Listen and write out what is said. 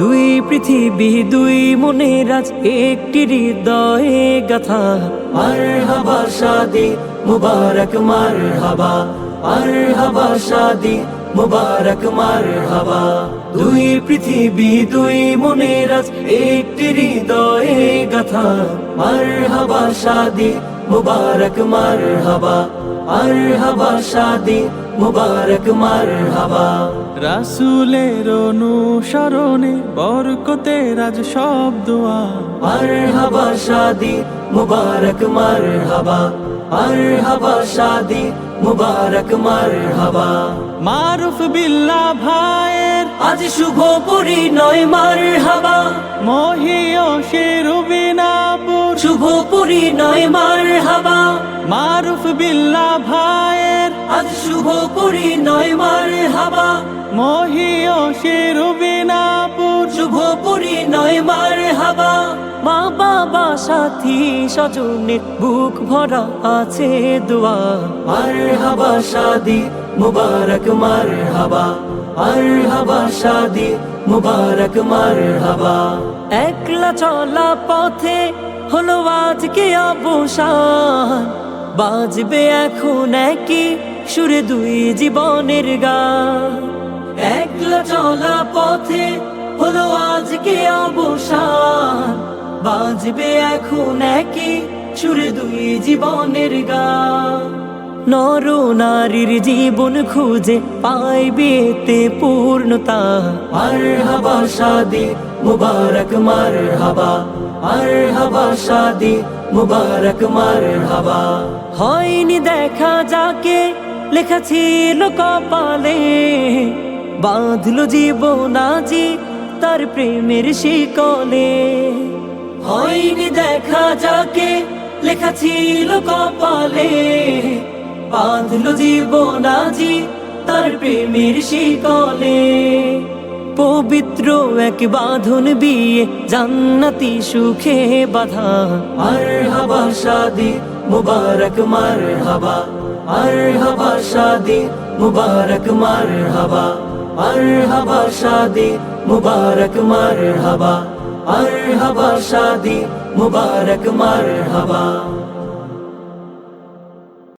দুই পৃথিবী দুই মনের আজ একটি হৃদয়ে গাথা। মারহাবা শাদি মুবারক মারহাবা, মারহাবা শাদি মুবারক মারহাবা। দুই পৃথিবী দুই মনের আজ একটি হৃদয়ে গাথা। মারহাবা শাদি মুবারক মারহাবা, মারহাবা শাদি মুবারক মারহাবা। রাসূলের অনুসরণে বরকতের আজ সব দোয়া। মারহাবা শাদি মুবারক মারহাবা, মারহাবা শাদি মুবারক মারহাবা। মারুফ বিল্লাহ ভাইয়ের আজ শুভ পরিণয় মারহাবা, মহিয়সীর বিনাপুর শুভ পরিণয় মারহাবা। মারুফ বিল্লাহ ভাইয়ের আজ শুভ পরিণয় মারহাবা, মহিয়সীর বিনাপুর শুভ পরিণয় মারহাবা। মা বাবা সাথী স্বজনের বুক ভরা আছে দোয়া। মারহাবা শাদি মুবারক মারহাবা, মারহাবা শাদি মুবারক মারহাবা। একলা চলা পথে হলো আজকে অবসান, বাজবে এখন একই সুরে দুই জীবনের গান। একলা চলা পথে হলো আজকে অবসান, বাজবে এখন একই সুরে দুই জীবনের গান। নর নারীর জীবন খুঁজে পাইবে এতে পূর্ণতা। মারহাবা শাদি মুবারক মারহাবা, মারহাবা শাদি মুবারক মারহাবা। হয়নি দেখা যাকে লেখা ছিল কপালে, বাঁধলো জীবন আজি তার প্রেমের শিকলে। হয়নি দেখা যাকে লেখা ছিল কপালে, বাঁধলো জীবন আজি তার প্রেমের শিকলে। পবিত্র এক বাঁধন বিয়ে জান্নাতি সুখে বাঁধা। মারহাবা শাদি মুবারক মারহাবা, মারহাবা শাদি মুবারক মারহাবা, মারহাবা শাদি মুবারক মারহাবা, মারহাবা শাদি মুবারক মারহাবা।